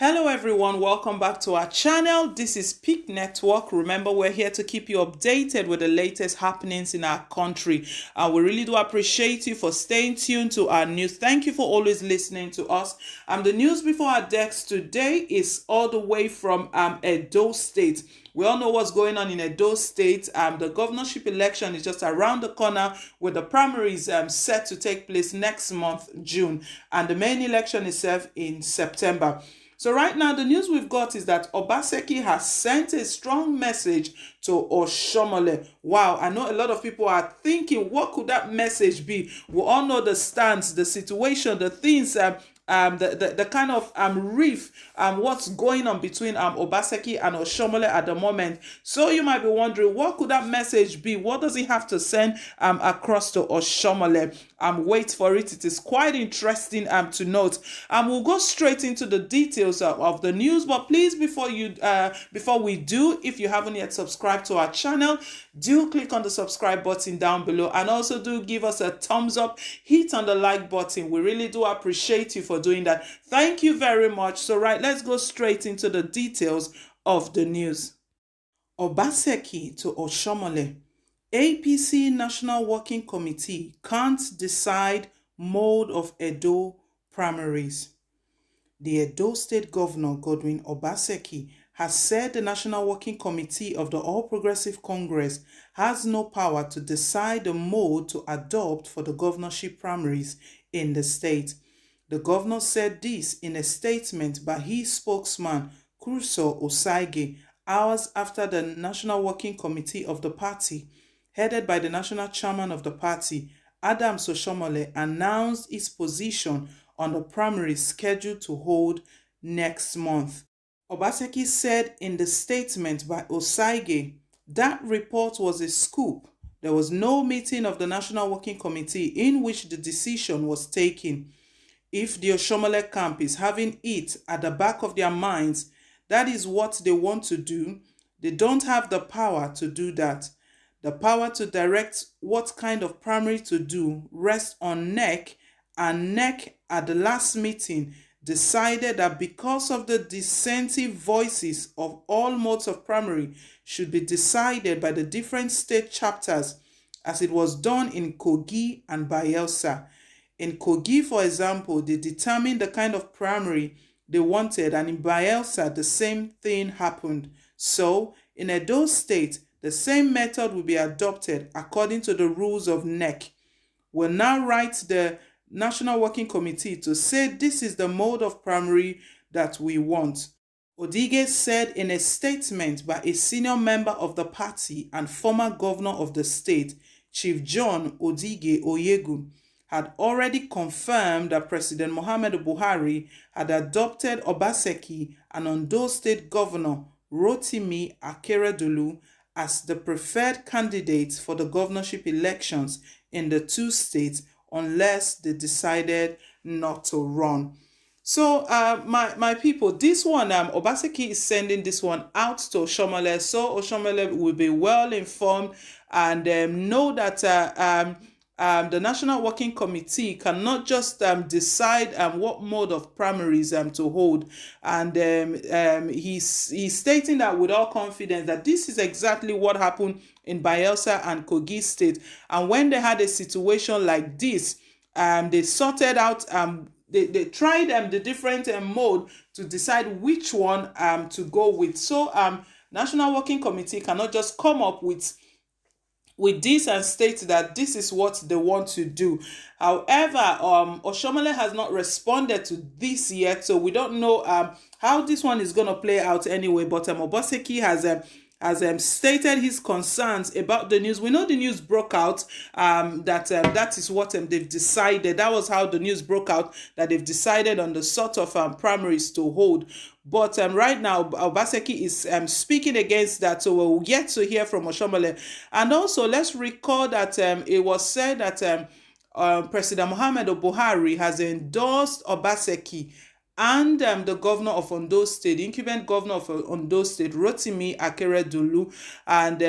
Hello everyone, welcome back to our channel. This is Peak Network. Remember, we're here to keep you updated with the latest happenings in our country. We really do appreciate you for staying tuned to our news. Thank you for always listening to us. The news before our desk today is all the way from Edo State. We all know what's going on in Edo State. The governorship election is just around the corner, with the primaries set to take place next month, June, and the main election is set in September. So right now, the news we've got is that Obaseki has sent a strong message to Oshiomohle. Wow, I know a lot of people are thinking, what could that message be? We all know the stance, the situation, the things, the kind of rift, what's going on between Obaseki and Oshiomohle at the moment. So you might be wondering, what could that message be? What does he have to send across to Oshiomohle? Wait for it. It is quite interesting to note. We'll go straight into the details of the news, but please, before we do, if you haven't yet subscribed to our channel, do click on the subscribe button down below, and also do give us a thumbs up, hit on the like button. We really do appreciate you for doing that. Thank you very much. So right, let's go straight into the details of the news. Obaseki to Oshiomohle. APC National Working Committee can't decide mode of Edo primaries. The Edo State Governor Godwin Obaseki has said the National Working Committee of the All Progressive Congress has no power to decide the mode to adopt for the governorship primaries in the state. The governor said this in a statement by his spokesman, Ssag, hours after the National Working Committee of the party, headed by the national chairman of the party, Adams Oshiomohle, announced his position on the primaries scheduled to hold next month. Obaseki said in the statement by Ssag, that report was a scoop. There was no meeting of the National Working Committee in which the decision was taken. If the Oshiomohle camp is having it at the back of their minds, that is what they want to do, they don't have the power to do that. The power to direct what kind of primary to do rests on NEC, and NEC at the last meeting decided that because of the dissenting voices of all modes of primary should be decided by the different state chapters, as it was done in Kogi and Bayelsa. In Kogi, for example, they determined the kind of primary they wanted, and in Bayelsa, the same thing happened. So, in Edo State, the same method will be adopted according to the rules of NEC. We'll now write the National Working Committee to say this is the mode of primary that we want. Odige said in a statement by a senior member of the party and former governor of the state, Chief John Odige Oyegun, had already confirmed that President Muhammadu Buhari had adopted Obaseki and Ondo State Governor Rotimi Akeredolu as the preferred candidates for the governorship elections in the two states unless they decided not to run. So, my people, this one, Obaseki is sending this one out to Oshiomohle, so Oshiomohle will be well informed and know that the National Working Committee cannot just decide what mode of primaries to hold. And he's stating that with all confidence that this is exactly what happened in Bayelsa and Kogi State. And when they had a situation like this, they sorted out, they tried the different mode to decide which one to go with. So National Working Committee cannot just come up with this and state that this is what they want to do. However, Oshiomohle has not responded to this yet, so we don't know how this one is going to play out anyway. But Obaseki has stated his concerns about the news. We know the news broke out that is what they've decided. That was how the news broke out, that they've decided on the sort of primaries to hold. But right now, Obaseki is speaking against that, so we'll get to hear from Oshiomohle. And also, let's recall that it was said that President Muhammadu Buhari has endorsed Obaseki and the governor of Ondo State, the incumbent governor of Ondo State, Rotimi Akeredolu, and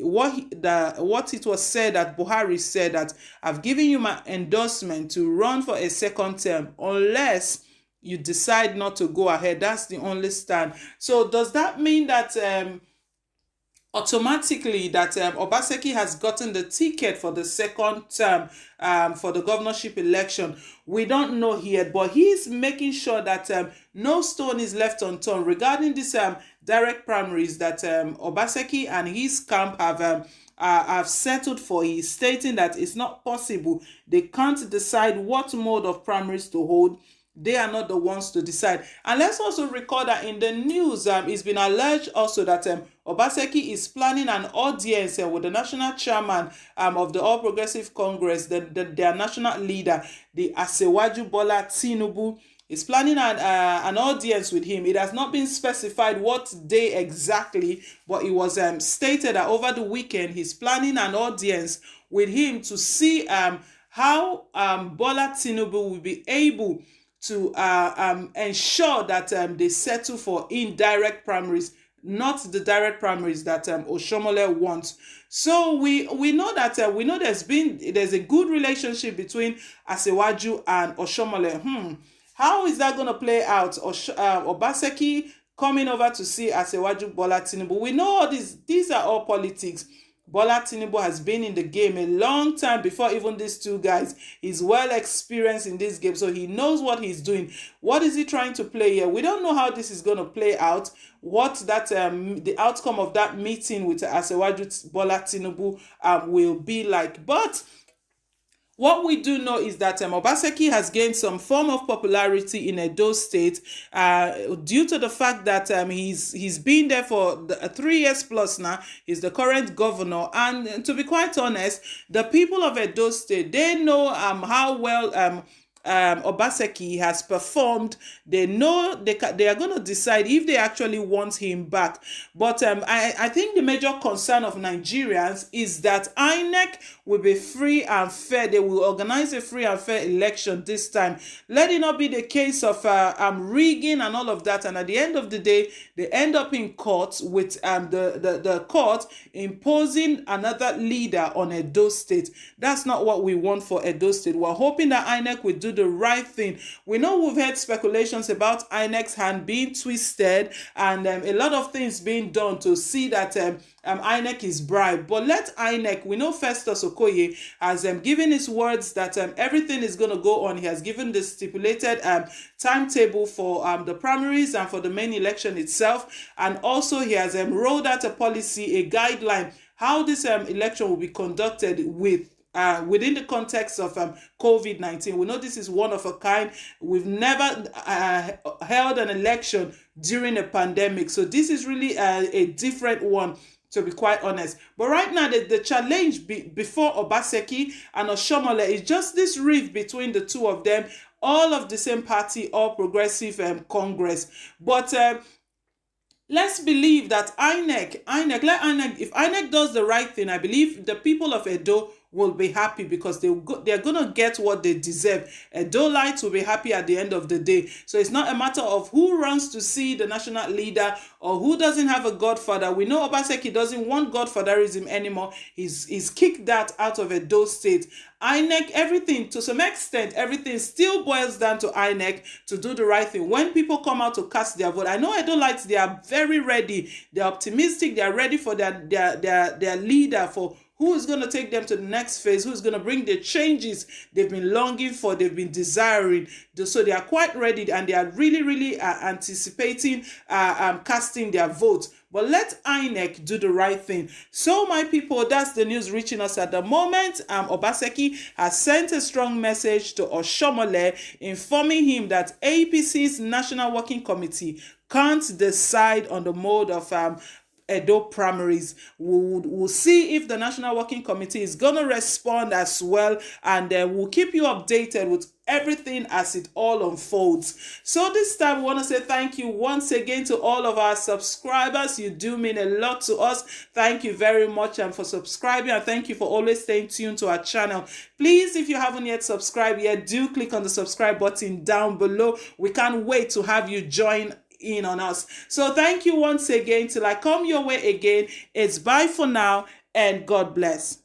what it was said that Buhari said that I've given you my endorsement to run for a second term unless you decide not to go ahead. That's the only stand. So does that mean that automatically that Obaseki has gotten the ticket for the second term for the governorship election? We don't know yet, but he's making sure that no stone is left unturned regarding this direct primaries that Obaseki and his camp have settled for. He's stating that it's not possible. They can't decide what mode of primaries to hold. They are not the ones to decide. And let's also recall that in the news, it's been alleged also that Obaseki is planning an audience with the national chairman of the All Progressive Congress, their national leader, the Asiwaju Bola Tinubu. Is planning an audience with him. It has not been specified what day exactly, but it was stated that over the weekend he's planning an audience with him to see how Bola Tinubu will be able to ensure that they settle for indirect primaries, not the direct primaries that Oshiomohle wants. So we know that we know there's a good relationship between Asiwaju and Oshiomohle. How is that going to play out? Obaseki coming over to see Asiwaju Bola Tinubu. We know all these are all politics. Bola Tinubu has been in the game a long time before even these two guys. He's well experienced in this game, so he knows what he's doing. What is he trying to play here? We don't know how this is going to play out, what that the outcome of that meeting with Asiwaju Bola Tinubu will be like. But what we do know is that Obaseki has gained some form of popularity in Edo State due to the fact that he's been there for 3 years plus now. He's the current governor, and to be quite honest, the people of Edo State, they know how well Obaseki has performed. They know they are going to decide if they actually want him back. But I think the major concern of Nigerians is that INEC will be free and fair. They will organize a free and fair election this time. Let it not be the case of rigging and all of that. And at the end of the day, they end up in court with the court imposing another leader on Edo State. That's not what we want for Edo State. We're hoping that INEC will do the right thing. We know we've heard speculations about INEC's hand being twisted and a lot of things being done to see that INEC is bribed. But let INEC, we know Festus Okoye has given his words that everything is going to go on. He has given the stipulated timetable for the primaries and for the main election itself. And also he has rolled out a policy, a guideline, how this election will be conducted within the context of COVID-19. We know this is one of a kind. We've never held an election during a pandemic. So this is really a different one, to be quite honest. But right now, the challenge before Obaseki and Oshiomohle is just this rift between the two of them, all of the same party, All Progressive Congress. But let's believe that INEC, if INEC does the right thing, I believe the people of Edo will be happy because they're going to get what they deserve. Edo-lites will be happy at the end of the day. So it's not a matter of who runs to see the national leader or who doesn't have a godfather. We know Obaseki doesn't want godfatherism anymore. He's kicked that out of Edo State. INEC, everything, to some extent, everything still boils down to INEC to do the right thing. When people come out to cast their vote, I know Edo-lites, they are very ready. They're optimistic. They're ready for their leader, for who is going to take them to the next phase, who is going to bring the changes they've been longing for, they've been desiring. So they are quite ready and they are really anticipating casting their vote. But let INEC do the right thing. So my people, that's the news reaching us at the moment. Obaseki has sent a strong message to Oshiomohle informing him that APC's National Working Committee can't decide on the mode of Edo primaries. We'll see if the National Working Committee is going to respond as well, and we'll keep you updated with everything as it all unfolds. So this time we want to say thank you once again to all of our subscribers. You do mean a lot to us. Thank you very much for subscribing, and thank you for always staying tuned to our channel. Please, if you haven't yet subscribed yet, do click on the subscribe button down below. We can't wait to have you join in on us. So thank you once again. Till I come your way again, it's bye for now and God bless.